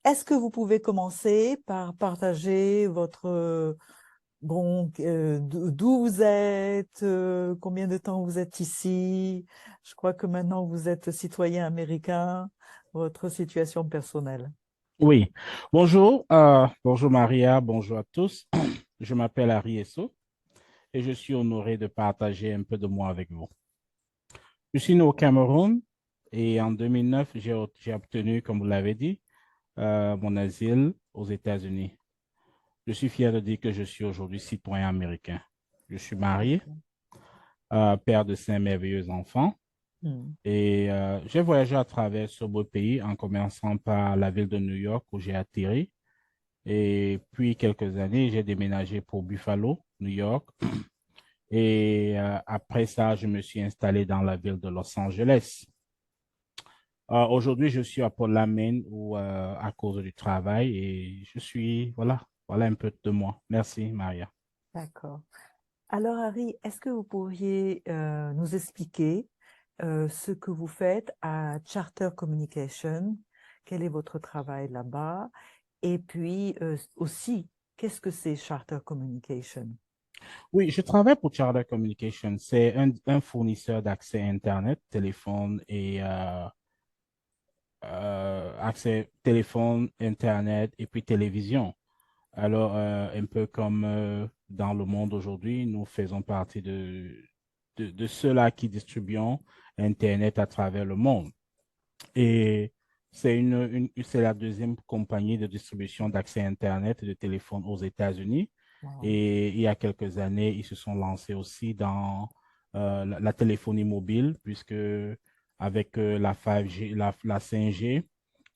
est-ce que vous pouvez commencer par partager votre, d'où vous êtes, combien de temps vous êtes ici? Je crois que maintenant vous êtes citoyen américain, votre situation personnelle. Oui, bonjour, bonjour Maria, bonjour à tous. Je m'appelle Harry Esso et je suis honoré de partager un peu de moi avec vous. Je suis né au Cameroun et en 2009, j'ai obtenu, comme vous l'avez dit, mon asile aux États-Unis. Je suis fier de dire que je suis aujourd'hui citoyen américain. Je suis marié, D'accord. père de 5 merveilleux enfants Hmm. et j'ai voyagé à travers ce beau pays en commençant par la ville de New York où j'ai atterri. Et puis, quelques années, j'ai déménagé pour Buffalo, New York. Et après ça, je me suis installé dans la ville de Los Angeles. Aujourd'hui, je suis à Portland, Maine, à cause du travail. Et voilà un peu de moi. Merci, Maria. D'accord. Alors, Harry, est-ce que vous pourriez nous expliquer ce que vous faites à Charter Communication? Quel est votre travail là-bas? Et puis aussi, qu'est-ce que c'est Charter Communication? Oui, je travaille pour Charter Communication. C'est un fournisseur d'accès Internet, téléphone et accès téléphone, Internet et puis télévision. Alors, un peu comme dans le monde aujourd'hui, nous faisons partie de ceux-là qui distribuent Internet à travers le monde. Et c'est la deuxième compagnie de distribution d'accès Internet et de téléphone aux États-Unis. Wow. Et il y a quelques années, ils se sont lancés aussi dans la téléphonie mobile, puisque avec la 5G, la 5G,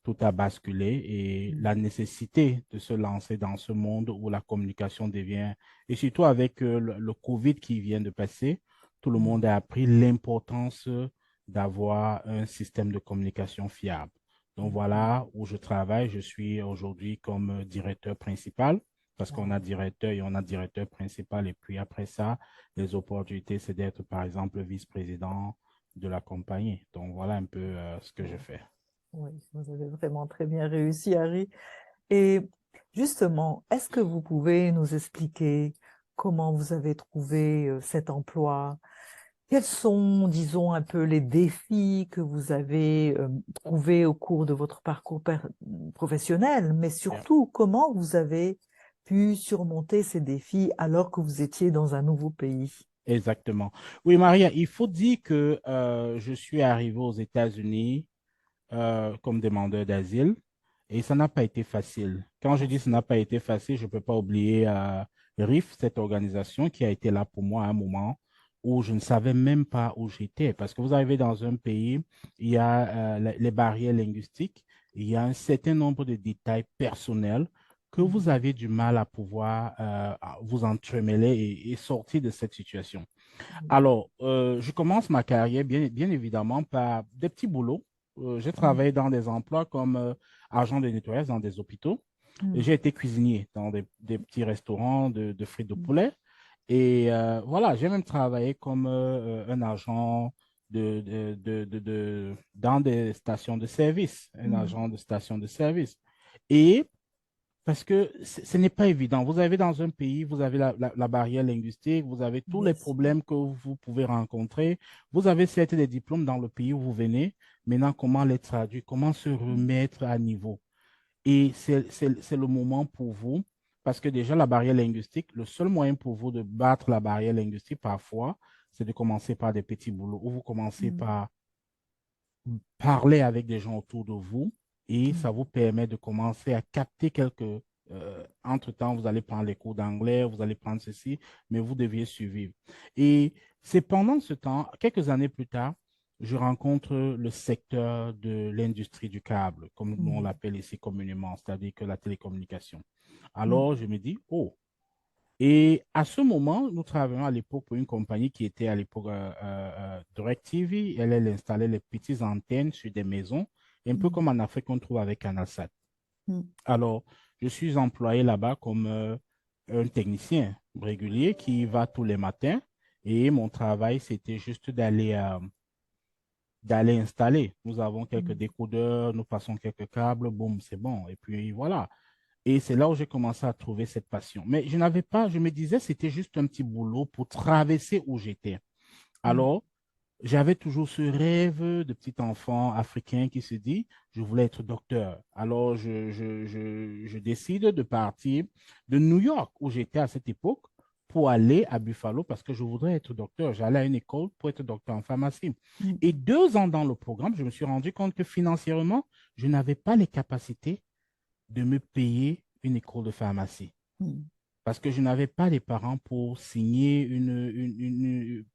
tout a basculé et Mm. la nécessité de se lancer dans ce monde où la communication devient, et surtout avec le COVID qui vient de passer, tout le monde Mm. a appris l'importance d'avoir un système de communication fiable. Donc Mhm. voilà où je travaille. Je suis aujourd'hui comme directeur principal parce qu'on a Wow. directeur et on a directeur principal. Et puis après ça, les opportunités, c'est d'être par exemple vice-président de la compagnie. Donc voilà un peu ce que je Ouais. fais. Oui, vous avez vraiment très bien réussi, Harry. Et justement, est-ce que vous pouvez nous expliquer comment vous avez trouvé cet emploi? Quels sont, disons, un peu les défis que vous avez trouvés au cours de votre parcours professionnel, mais Yeah. surtout, comment vous avez pu surmonter ces défis alors que vous étiez dans un nouveau pays? Exactement. Oui, Maria, il faut dire que je suis arrivé aux États-Unis comme demandeur d'asile et ça n'a pas été facile. Quand je Ah, dis ça n'a pas été facile, je ne peux pas oublier RIF, cette organisation qui a été là pour moi à un moment où je ne savais même pas où j'étais. Parce que vous arrivez dans un pays, il y a les barrières linguistiques, il y a un certain nombre de détails personnels que vous mhm, avez du mal à pouvoir vous entremêler et sortir de cette situation. mhm, Alors, je commence ma carrière bien évidemment par des petits boulots. J'ai travaillé mhm, dans des emplois comme agent de nettoyage dans des hôpitaux. mhm, J'ai été cuisinier dans des petits restaurants de frites de mhm, poulet. Et voilà, j'ai même travaillé comme un agent dans des stations de service, un mhm. agent de station de service. Et parce que ce n'est pas évident. Vous avez dans un pays, vous avez la barrière linguistique, vous avez tous Bien les sûr. problèmes que vous pouvez rencontrer. Vous avez certes des diplômes dans le pays où vous venez. Maintenant, comment les traduire? Comment se remettre à niveau? Et c'est le moment pour vous, parce que déjà, la barrière linguistique, le seul moyen pour vous de battre la barrière linguistique parfois, c'est de commencer par des petits boulots, où vous commencez Mhm, par parler avec des gens autour de vous et ça mhm, vous permet de commencer à capter quelques... entre-temps, vous allez prendre les cours d'anglais, vous allez prendre ceci, mais vous deviez suivre. Et c'est pendant ce temps, quelques années plus tard, je rencontre le secteur de l'industrie du câble, comme on mhm, l'appelle ici communément, c'est-à-dire que la télécommunication. mhm, Alors, je me dis, oh, et à ce moment, nous travaillons à l'époque pour une compagnie qui était à l'époque DirecTV. Elle installait les petites antennes sur des maisons, un peu mhm, comme en Afrique on trouve avec CanalSat. mhm, Alors, je suis employé là-bas comme un technicien régulier qui va tous les matins. Et mon travail, c'était juste d'aller installer. Nous avons quelques Mhm. décodeurs, nous passons quelques câbles, boum, c'est bon. Et puis voilà. Et c'est là où j'ai commencé à trouver cette passion. Mais je n'avais pas, je me disais, c'était juste un petit boulot pour traverser où j'étais. Mhm. Alors, j'avais toujours ce rêve de petit enfant africain qui se dit, je voulais être docteur. Alors, je décide de partir de New York, où j'étais à cette époque, pour aller à Buffalo parce que je voudrais être docteur. J'allais à une école pour être docteur en pharmacie. Mhm. Et 2 ans dans le programme, je me suis rendu compte que financièrement, je n'avais pas les capacités de me payer une école de pharmacie Mhm. parce que je n'avais pas les parents pour signer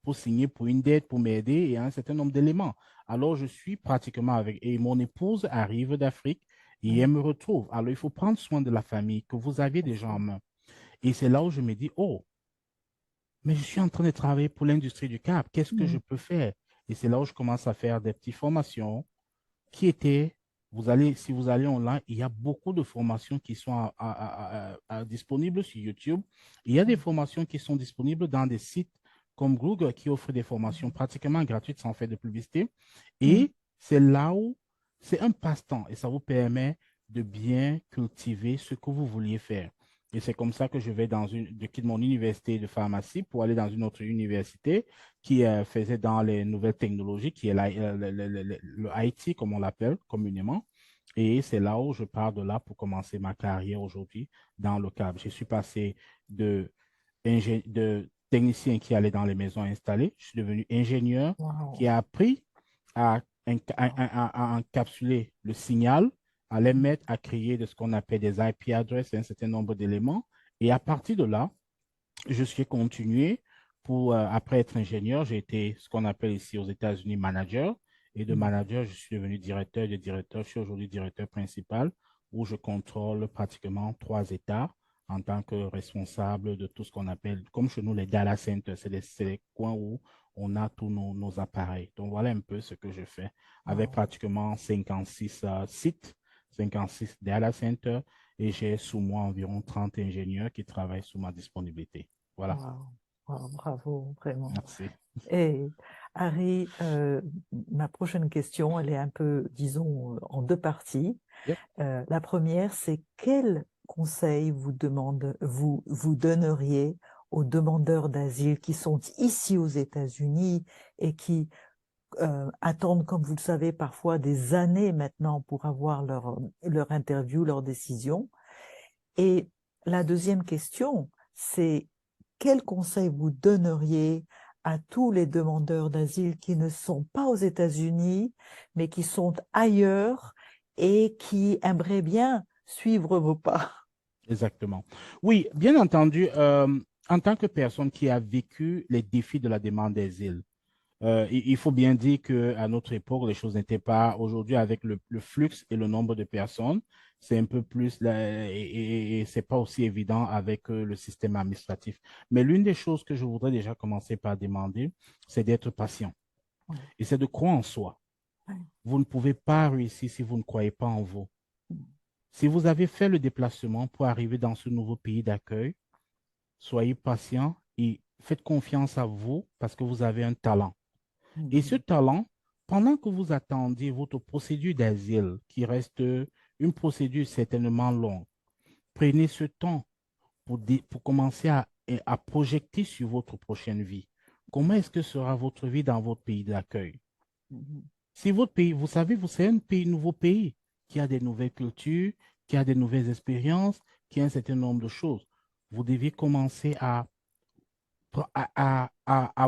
pour signer pour une dette, pour m'aider et un certain nombre d'éléments. Alors, je suis pratiquement avec, et mon épouse arrive d'Afrique et elle Ouais, me retrouve. Alors, il faut prendre soin de la famille que vous aviez tout à déjà en fait. main. Et c'est là où je me dis, oh, mais je suis en train de travailler pour l'industrie du câble. Qu'est-ce que je Mhm. peux faire? Et c'est là où je commence à faire des petites formations qui étaient, vous allez, si vous allez online, il y a beaucoup de formations qui sont disponibles sur YouTube. Il y a des Mhm. formations qui sont disponibles dans des sites comme Google qui offrent des formations pratiquement gratuites sans faire de publicité. Mhm. Et c'est là où c'est un passe-temps et ça vous permet de bien cultiver ce que vous vouliez faire. Et c'est comme ça que je quitte mon université de pharmacie pour aller dans une autre université qui faisait dans les nouvelles technologies, qui est le IT, comme on l'appelle communément. Et c'est là où je pars de là pour commencer ma carrière aujourd'hui dans le câble. Je suis passé de, de technicien qui allait dans les maisons installées. Je suis devenu ingénieur qui Wow. a appris à encapsuler le signal, à les mettre, à créer de ce qu'on appelle des IP addresses, un certain nombre d'éléments. Et à partir de là, je suis continué pour, après être ingénieur, j'ai été ce qu'on appelle ici aux États-Unis manager. Et de Mhm. manager, je suis devenu directeur. De directeur, je suis aujourd'hui directeur principal où je contrôle pratiquement 3 États en tant que responsable de tout ce qu'on appelle, comme chez nous, les data centers. C'est les coins où on a tous nos appareils. Donc voilà un peu ce que je fais avec Wow. pratiquement 56 sites, 56 data centers et j'ai sous moi environ 30 ingénieurs qui travaillent sous ma disponibilité. Voilà, Wow. Wow. Bravo, vraiment. merci. Et Harry, ma prochaine question, elle est un peu, disons, en deux parties. Yep. La première, c'est quel conseil vous donneriez aux demandeurs d'asile qui sont ici aux États-Unis et qui attendent, comme vous le savez, parfois des années maintenant pour avoir leur interview, leur décision. Et la deuxième question, c'est quel conseil vous donneriez à tous les demandeurs d'asile qui ne sont pas aux États-Unis, mais qui sont ailleurs et qui aimeraient bien suivre vos pas? Exactement. Oui, bien entendu, en tant que personne qui a vécu les défis de la demande d'asile, il faut bien dire qu'à notre époque, les choses n'étaient pas aujourd'hui avec le flux et le nombre de personnes. C'est un peu plus, et c'est pas aussi évident avec le système administratif. Mais l'une des choses que je voudrais déjà commencer par demander, c'est d'être patient Ouais, et c'est de croire en soi. ouais. Vous ne pouvez pas réussir si vous ne croyez pas en vous. Si vous avez fait le déplacement pour arriver dans ce nouveau pays d'accueil, soyez patient et faites confiance à vous parce que vous avez un talent. Et ce Mhm. talent, pendant que vous attendiez votre procédure d'asile, qui reste une procédure certainement longue, prenez ce temps pour commencer à projeter sur votre prochaine vie. Comment est-ce que sera votre vie dans votre pays d'accueil? Mhm. Si votre pays, vous savez, vous c'est un pays, nouveau pays qui a des nouvelles cultures, qui a des nouvelles expériences, qui a un certain nombre de choses. Vous devez commencer à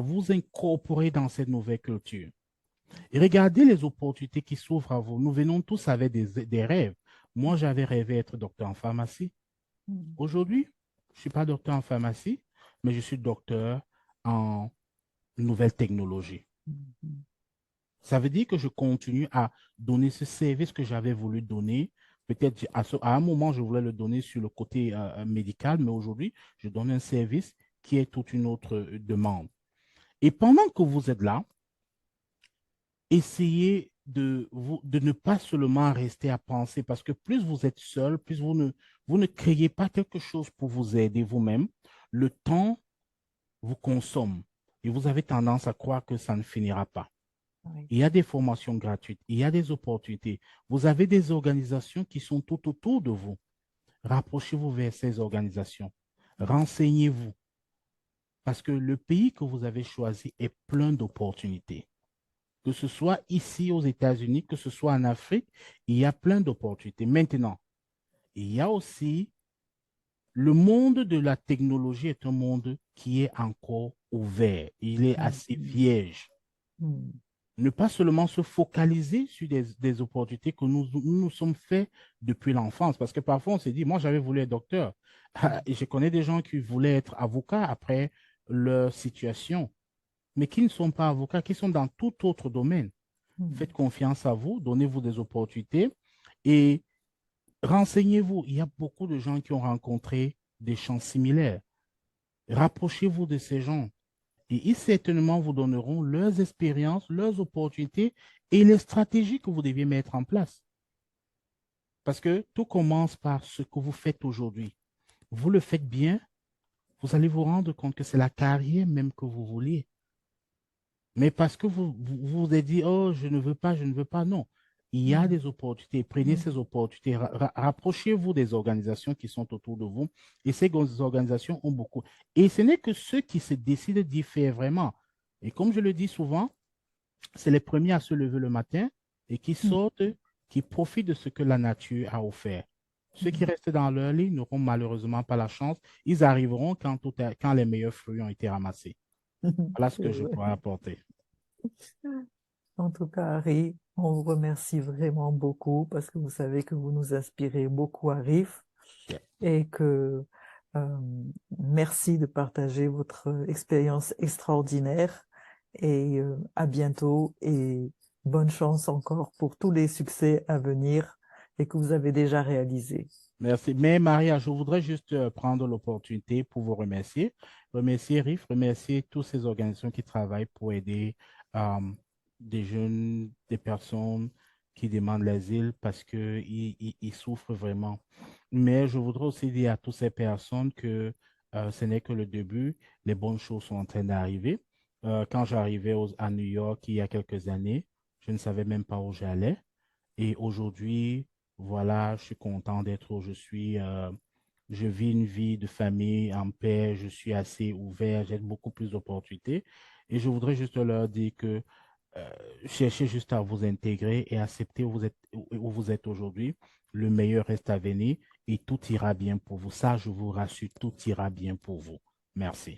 vous incorporer dans cette nouvelle culture. Et regardez les opportunités qui s'ouvrent à vous. Nous venons tous avec des rêves. Moi, j'avais rêvé être docteur en pharmacie. Mhm. Aujourd'hui, je ne suis pas docteur en pharmacie, mais je suis docteur en nouvelles technologies. Mhm. Ça veut dire que je continue à donner ce service que j'avais voulu donner. Peut-être à un moment, je voulais le donner sur le côté médical, mais aujourd'hui, je donne un service qui est toute une autre demande. Et pendant que vous êtes là, essayez de ne pas seulement rester à penser, parce que plus vous êtes seul, plus vous ne créez pas quelque chose pour vous aider vous-même, le temps vous consomme et vous avez tendance à croire que ça ne finira pas. Oui. Il y a des formations gratuites, il y a des opportunités. Vous avez des organisations qui sont tout autour de vous. Rapprochez-vous vers ces organisations. Renseignez-vous. Parce que le pays que vous avez choisi est plein d'opportunités. Que ce soit ici aux États-Unis, que ce soit en Afrique, il y a plein d'opportunités. Maintenant, il y a aussi le monde de la technologie est un monde qui est encore ouvert. Il est Mm, assez vierge. mm, Ne pas seulement se focaliser sur des opportunités que nous sommes faits depuis l'enfance. Parce que parfois, on se dit, moi, j'avais voulu être docteur. mm, Et je connais des gens qui voulaient être avocats après leur situation, mais qui ne sont pas avocats, qui sont dans tout autre domaine. mm, Faites confiance à vous, donnez-vous des opportunités et renseignez-vous. Il y a beaucoup de gens qui ont rencontré des champs similaires. Rapprochez-vous de ces gens et ils certainement vous donneront leurs expériences, leurs opportunités et les stratégies que vous deviez mettre en place. Parce que tout commence par ce que vous faites aujourd'hui. Vous le faites bien, vous allez vous rendre compte que c'est la carrière même que vous vouliez. Mais parce que vous êtes dit, oh, je ne veux pas, non. Il y a mm, des opportunités. Prenez mm, ces opportunités. Rapprochez-vous des organisations qui sont autour de vous. Et ces organisations ont beaucoup. Et ce n'est que ceux qui se décident d'y faire vraiment. Et comme je le dis souvent, c'est les premiers à se lever le matin et qui mm, sortent, qui profitent de ce que la nature a offert. Ceux qui mm. restent dans leur lit n'auront malheureusement pas la chance. Ils arriveront quand les meilleurs fruits ont été ramassés. Voilà ce C'est que je vrai. pourrais apporter. En tout cas, Harry, on vous remercie vraiment beaucoup parce que vous savez que vous nous inspirez beaucoup, Arif, et que euh, merci de partager votre expérience extraordinaire et à bientôt et bonne chance encore pour tous les succès à venir et que vous avez déjà réalisés. Merci. Mais Maria, je voudrais juste prendre l'opportunité pour vous remercier. Remercier RIF, remercier toutes ces organisations qui travaillent pour aider euh, des jeunes, des personnes qui demandent l'asile parce qu'ils souffrent vraiment. Mais je voudrais aussi dire à toutes ces personnes que ce n'est que le début. Les bonnes choses sont en train d'arriver. Quand j'arrivais à New York il y a quelques années, je ne savais même pas où j'allais. Et aujourd'hui, voilà, je suis content d'être où je suis. Je vis une vie de famille en paix. Je suis assez ouvert. J'ai beaucoup plus d'opportunités. Et je voudrais juste leur dire que euh, cherchez juste à vous intégrer et accepter où vous êtes aujourd'hui. Le meilleur reste à venir et tout ira bien pour vous. Ça, je vous rassure, tout ira bien pour vous. Merci.